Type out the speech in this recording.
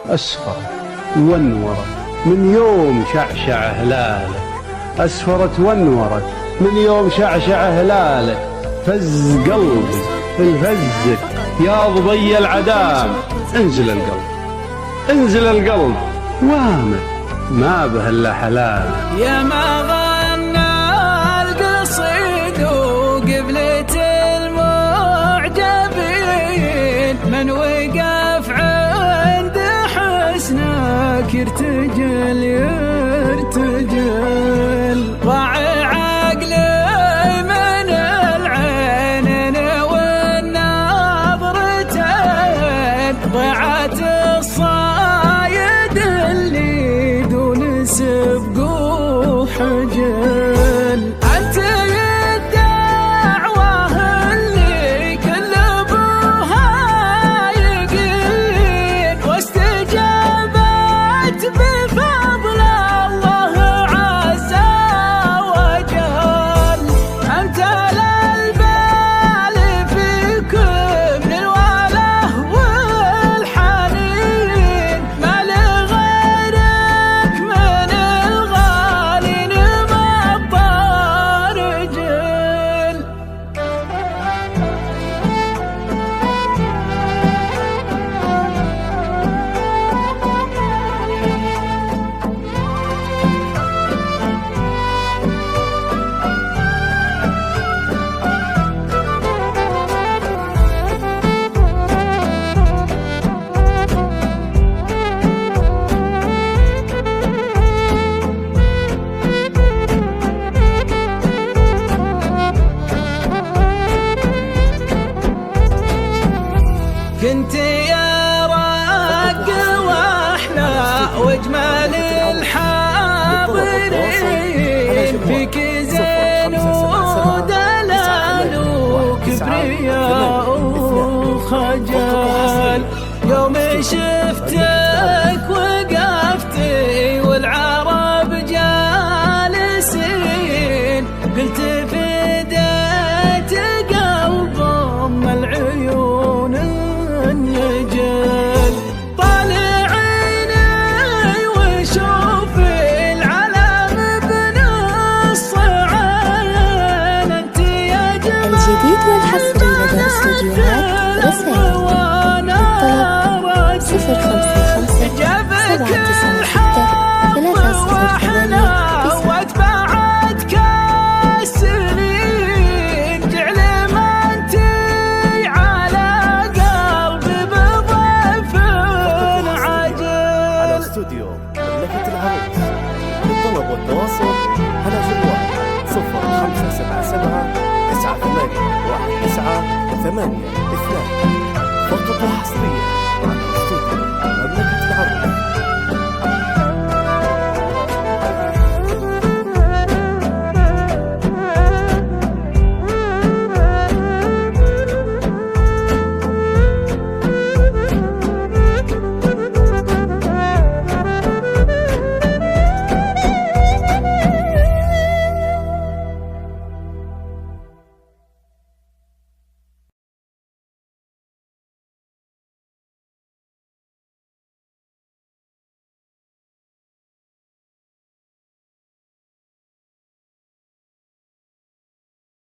أسفرت وانورت من يوم شعشع هلاله، أسفرت وانورت من يوم شعشع هلاله، فز قلبي الفزك يا ضبي العدام. انزل القلب انزل القلب وامه ما به الا حلال. يا ما غنى القصيد وقبلة المعجبين، من وقف عند حسنك يرتجل يرتجل. ضاع عقلي من العينين والنظرتين، ضاعت الصايد اللي دون سبق وحجل. أنت الدعوة اللي كل ابوها يقين، واستجابت بفضل الله عز وجل. أنت للبال في كل الوله والحنين، ما لغيرك من الغالين مضى رجل. كنت يا رق واحلى واجمل الحاضرين، فيك زين ودلال وكبرياء وخجل. يوم شفتك وقفتي والعرب جالسين، قلت فديت قلب ام العيون النجل. طالع عيني وشوف العلم بنص عين، انت يا جمال الجديد والحصري لدى استديوهات رسائل. الطلب 055 796 308 واتبعت كالسنين، جعل ما انتي على قلبي بضيف عجل. على استوديو مملكة العروس. للطلب والتواصل على جوال 0577 98 1982 فقط وحصريا على